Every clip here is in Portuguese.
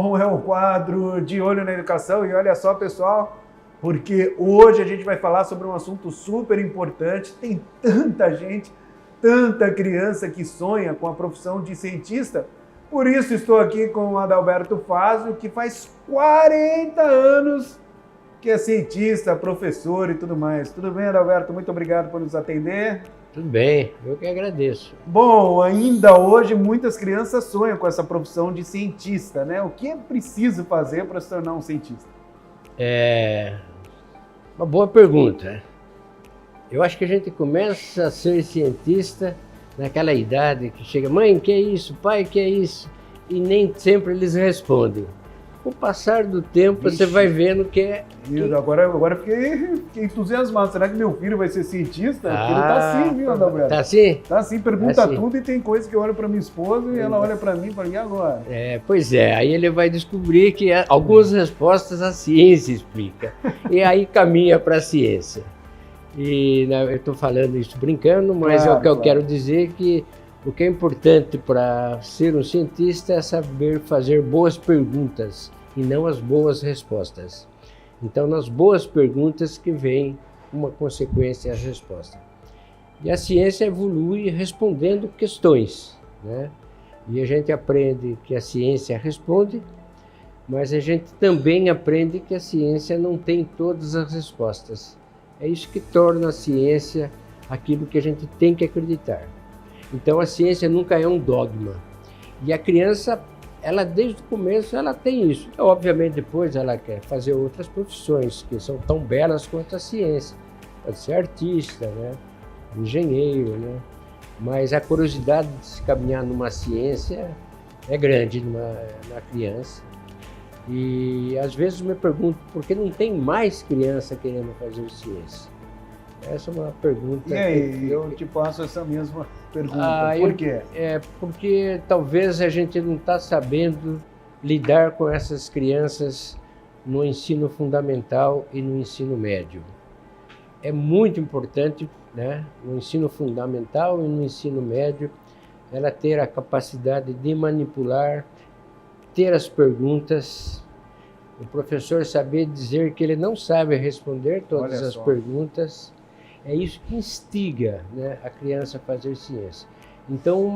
Bom, é o quadro De Olho na Educação e olha só, pessoal, porque hoje a gente vai falar sobre um assunto super importante. Tem tanta gente, tanta criança que sonha com a profissão de cientista. Por isso estou aqui com o Adalberto Fazio, que faz 40 anos que é cientista, professor e tudo mais. Tudo bem, Adalberto? Muito obrigado por nos atender. Tudo bem, eu que agradeço. Bom, ainda hoje muitas crianças sonham com essa profissão de cientista, né? O que é preciso fazer para se tornar um cientista? É uma boa pergunta. Eu acho que a gente começa a ser cientista naquela idade que chega, mãe, que é isso? Pai, que é isso? E nem sempre eles respondem. Com o passar do tempo, você vai vendo que é... Agora fiquei entusiasmado. Será que meu filho vai ser cientista? Porque ele tá assim, viu, Adalberto? Tá assim? Tá assim, pergunta tudo e tem coisa que eu olho para minha esposa e ela olha para mim e fala, e agora? Pois é, aí ele vai descobrir que algumas respostas a ciência explica. E aí caminha para a ciência. E eu estou falando isso brincando, mas é o que eu quero dizer que o que é importante para ser um cientista é saber fazer boas perguntas e não as boas respostas. Então, nas boas perguntas que vem uma consequência às respostas. E a ciência evolui respondendo questões, né? E a gente aprende que a ciência responde, mas a gente também aprende que a ciência não tem todas as respostas. É isso que torna a ciência aquilo que a gente tem que acreditar. Então a ciência nunca é um dogma. E a criança, ela desde o começo, ela tem isso. E, obviamente depois ela quer fazer outras profissões que são tão belas quanto a ciência. Pode ser artista, né? Engenheiro, né? Mas a curiosidade de se caminhar numa ciência é grande na criança. E às vezes eu me pergunto por que não tem mais criança querendo fazer ciência. Essa é uma pergunta. E aí, eu te faço essa mesma pergunta. Por quê? Porque talvez a gente não está sabendo lidar com essas crianças no ensino fundamental e no ensino médio. É muito importante, né, no ensino fundamental e no ensino médio, ela ter a capacidade de manipular, ter as perguntas, o professor saber dizer que ele não sabe responder todas as perguntas. É isso que instiga, né, a criança a fazer ciência. Então,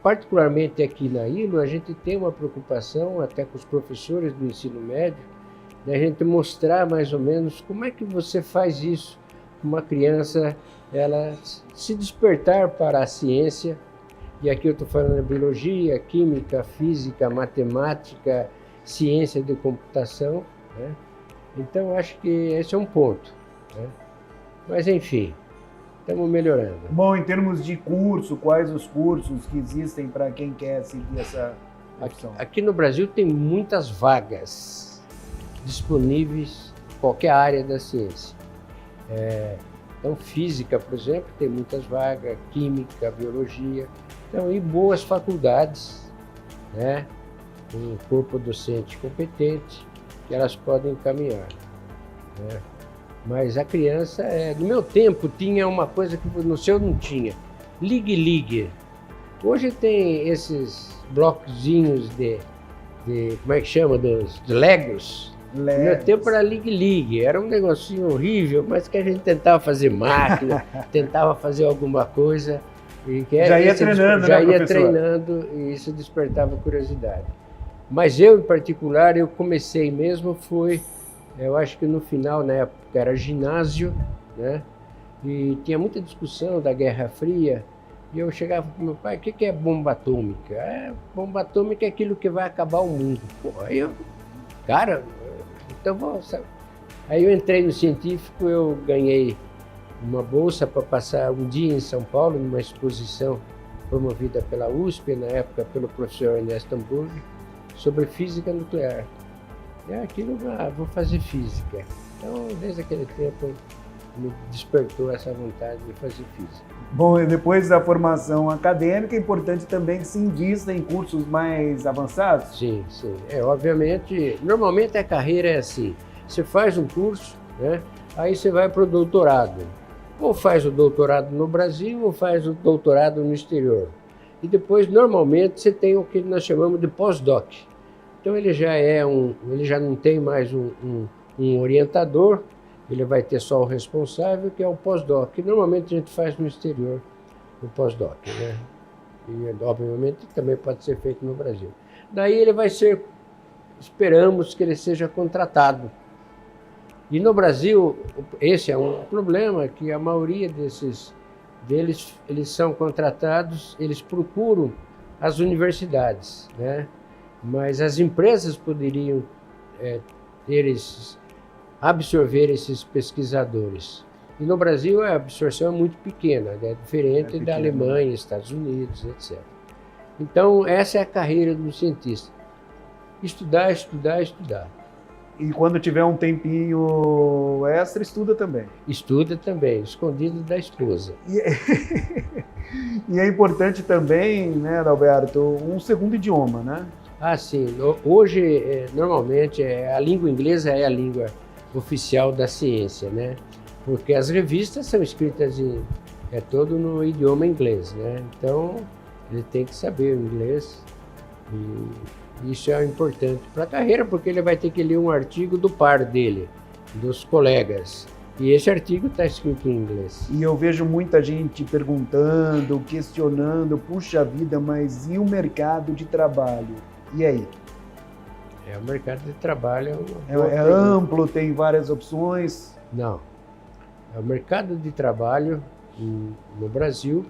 particularmente aqui na ILO, a gente tem uma preocupação, até com os professores do ensino médio, da gente mostrar mais ou menos como é que você faz isso, uma criança ela se despertar para a ciência. E aqui eu estou falando de biologia, química, física, matemática, ciência de computação, né? Então, acho que esse é um ponto, né? Mas, enfim, estamos melhorando. Bom, em termos de curso, quais os cursos que existem para quem quer seguir essa opção? Aqui no Brasil tem muitas vagas disponíveis em qualquer área da ciência. Então, física, por exemplo, tem muitas vagas, química, biologia. Então, e boas faculdades, né? Um corpo docente competente, que elas podem caminhar, né? Mas a criança, no meu tempo, tinha uma coisa que no seu não tinha. Ligue-ligue. Hoje tem esses blocozinhos de como é que chama? Dos Legos. No meu tempo era ligue-ligue. Era um negocinho horrível, mas que a gente tentava fazer máquina, tentava fazer alguma coisa. E que já ia treinando, já né, ia professor? treinando e isso despertava curiosidade. Mas eu, em particular, eu comecei mesmo, eu acho que no final, na época, era ginásio, né? E tinha muita discussão da Guerra Fria. E eu chegava para o meu pai, o que é bomba atômica? Bomba atômica é aquilo que vai acabar o mundo. Pô, aí então sabe? Aí eu entrei no científico, eu ganhei uma bolsa para passar um dia em São Paulo, numa exposição promovida pela USP, na época pelo professor Ernesto Hamburg, sobre física nuclear. E aquilo, vou fazer física. Então, desde aquele tempo, me despertou essa vontade de fazer física. Bom, e depois da formação acadêmica, é importante também que se invista em cursos mais avançados? Sim, sim. Obviamente, normalmente a carreira é assim, você faz um curso, né? Aí você vai para o doutorado. Ou faz o doutorado no Brasil, ou faz o doutorado no exterior. E depois, normalmente, você tem o que nós chamamos de pós-doc. Então ele já não tem mais um orientador, ele vai ter só o responsável, que é o pós-doc, que normalmente a gente faz no exterior, o pós-doc, né? E obviamente também pode ser feito no Brasil. Daí ele vai ser, esperamos que ele seja contratado. E no Brasil, esse é um problema, que a maioria deles, eles são contratados, eles procuram as universidades, né? Mas as empresas poderiam absorver esses pesquisadores. E no Brasil a absorção é muito pequena, né? Diferente da Alemanha, Estados Unidos, etc. Então essa é a carreira do cientista. Estudar, estudar, estudar. E quando tiver um tempinho extra, estuda também. Estuda também, escondido da esposa. E é importante também, né, Adalberto, um segundo idioma, né? Ah, sim. Hoje, normalmente, a língua inglesa é a língua oficial da ciência, né? Porque as revistas são escritas todo no idioma inglês, né? Então, ele tem que saber o inglês. E isso é importante para a carreira, porque ele vai ter que ler um artigo do par dele, dos colegas. E esse artigo está escrito em inglês. E eu vejo muita gente perguntando, questionando, puxa vida, mas e o mercado de trabalho? E aí? O mercado de trabalho é amplo, tem várias opções? Não. O mercado de trabalho no Brasil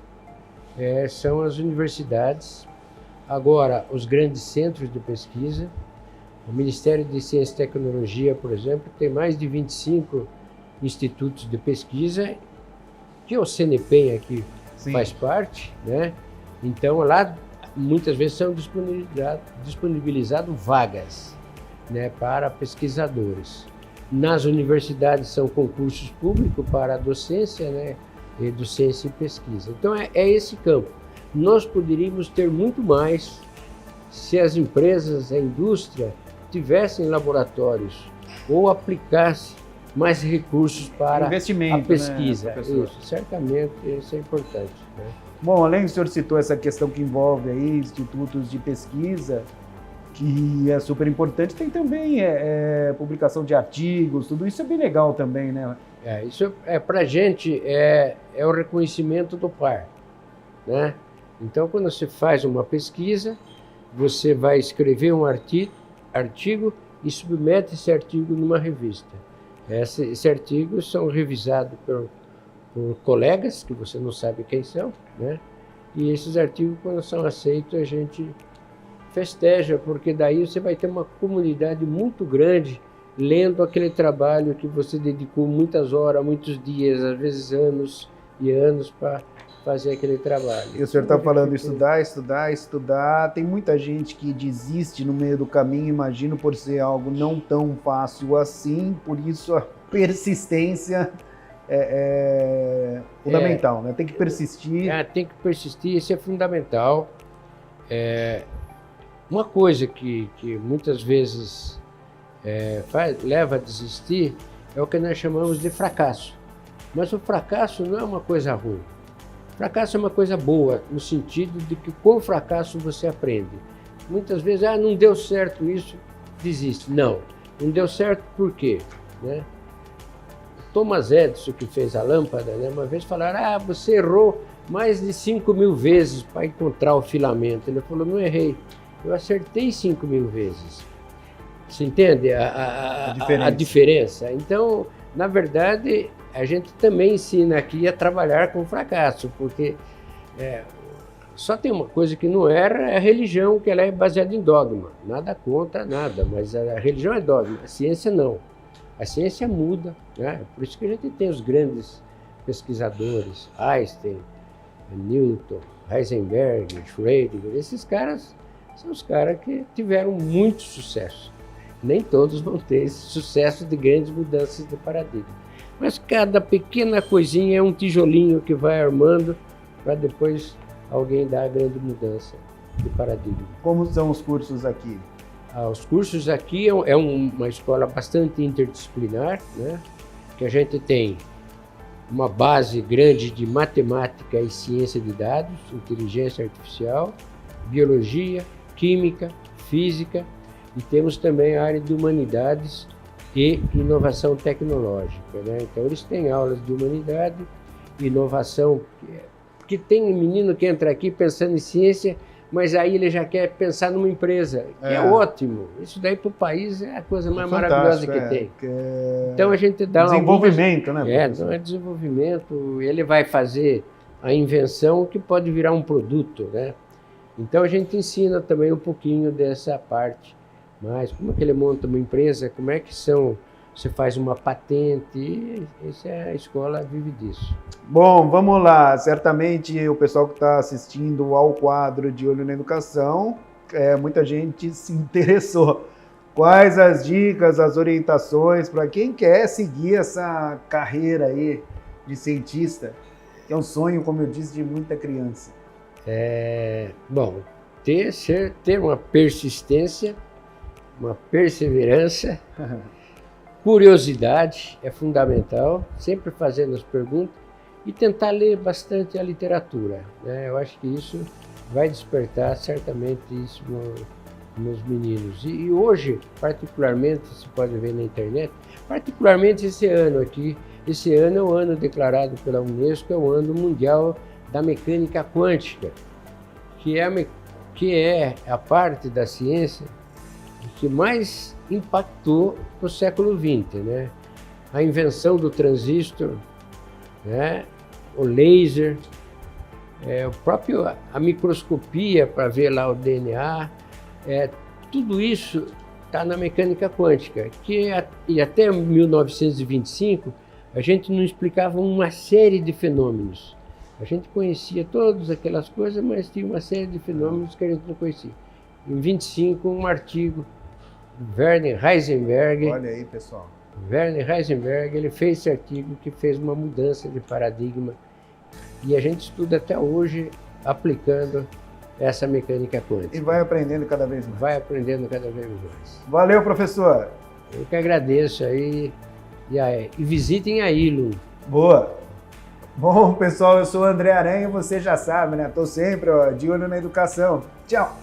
são as universidades. Agora, os grandes centros de pesquisa, o Ministério de Ciência e Tecnologia, por exemplo, tem mais de 25 institutos de pesquisa, que o CNPq aqui faz parte, né? Então, lá, muitas vezes são disponibilizadas vagas, né, para pesquisadores. Nas universidades são concursos públicos para a docência, né, e docência e pesquisa. Então, é esse campo. Nós poderíamos ter muito mais se as empresas, a indústria, tivessem laboratórios ou aplicassem mais recursos para a pesquisa. Né, isso, certamente, isso é importante, né? Bom, além do senhor citou essa questão que envolve aí institutos de pesquisa, que é super importante, tem também publicação de artigos, tudo isso é bem legal também, né? Isso para a gente o reconhecimento do par, né? Então, quando você faz uma pesquisa, você vai escrever um artigo e submete esse artigo numa revista. Esse artigo são revisados por colegas, que você não sabe quem são, né? E esses artigos, quando são aceitos, a gente festeja, porque daí você vai ter uma comunidade muito grande lendo aquele trabalho que você dedicou muitas horas, muitos dias, às vezes anos e anos para fazer aquele trabalho. E o senhor está falando estudar, estudar, estudar. Tem muita gente que desiste no meio do caminho, imagino, por ser algo não tão fácil assim, por isso a persistência é fundamental, né? Tem que persistir. Tem que persistir, isso é fundamental. Uma coisa que muitas vezes leva a desistir é o que nós chamamos de fracasso. Mas o fracasso não é uma coisa ruim. Fracasso é uma coisa boa, no sentido de que com o fracasso você aprende. Muitas vezes, não deu certo isso, desiste. Não deu certo por quê? Né? Thomas Edison, que fez a lâmpada, né, uma vez falaram, você errou mais de 5.000 vezes para encontrar o filamento. Ele falou, não errei, eu acertei 5.000 vezes. Você entende a diferença? Então, na verdade, a gente também ensina aqui a trabalhar com fracasso, porque só tem uma coisa que não erra, é a religião, que ela é baseada em dogma. Nada contra nada, mas a religião é dogma, a ciência não. A ciência muda, né? Por isso que a gente tem os grandes pesquisadores, Einstein, Newton, Heisenberg, Schrödinger. Esses caras são os caras que tiveram muito sucesso. Nem todos vão ter esse sucesso de grandes mudanças de paradigma. Mas cada pequena coisinha é um tijolinho que vai armando para depois alguém dar a grande mudança de paradigma. Como são os cursos aqui? Os cursos aqui é uma escola bastante interdisciplinar, né? Que a gente tem uma base grande de matemática e ciência de dados, inteligência artificial, biologia, química, física, e temos também a área de humanidades e inovação tecnológica, né? Então eles têm aulas de humanidade, inovação, porque tem menino que entra aqui pensando em ciência, mas aí ele já quer pensar numa empresa, que é ótimo. Isso daí para o país é a coisa mais maravilhosa que tem. Então a gente dá desenvolvimento, né? Não é desenvolvimento, ele vai fazer a invenção que pode virar um produto, né? Então a gente ensina também um pouquinho dessa parte, mas como é que ele monta uma empresa, como é que você faz uma patente, a escola vive disso. Bom, vamos lá. Certamente o pessoal que está assistindo ao quadro De Olho na Educação, muita gente se interessou. Quais as dicas, as orientações para quem quer seguir essa carreira aí de cientista, que é um sonho, como eu disse, de muita criança? Bom, ter uma persistência, uma perseverança, curiosidade é fundamental, sempre fazendo as perguntas e tentar ler bastante a literatura, né? Eu acho que isso vai despertar certamente isso nos meninos. E hoje, particularmente, se pode ver na internet, particularmente esse ano aqui, esse ano é o ano declarado pela Unesco, é o ano mundial da mecânica quântica, que é a parte da ciência que mais impactou no século XX, né? A invenção do transistor, né? O laser, a microscopia para ver lá o DNA, tudo isso está na mecânica quântica, e até 1925 a gente não explicava uma série de fenômenos. A gente conhecia todas aquelas coisas, mas tinha uma série de fenômenos que a gente não conhecia. Em 25, um artigo, Werner Heisenberg. Olha aí, pessoal. Werner Heisenberg, ele fez esse artigo que fez uma mudança de paradigma. E a gente estuda até hoje aplicando essa mecânica quântica. E vai aprendendo cada vez mais. Vai aprendendo cada vez mais. Valeu, professor. Eu que agradeço aí. E visitem a ILUM. Boa. Bom, pessoal, eu sou o André Aranha, você já sabe, né? Estou sempre de olho na educação. Tchau.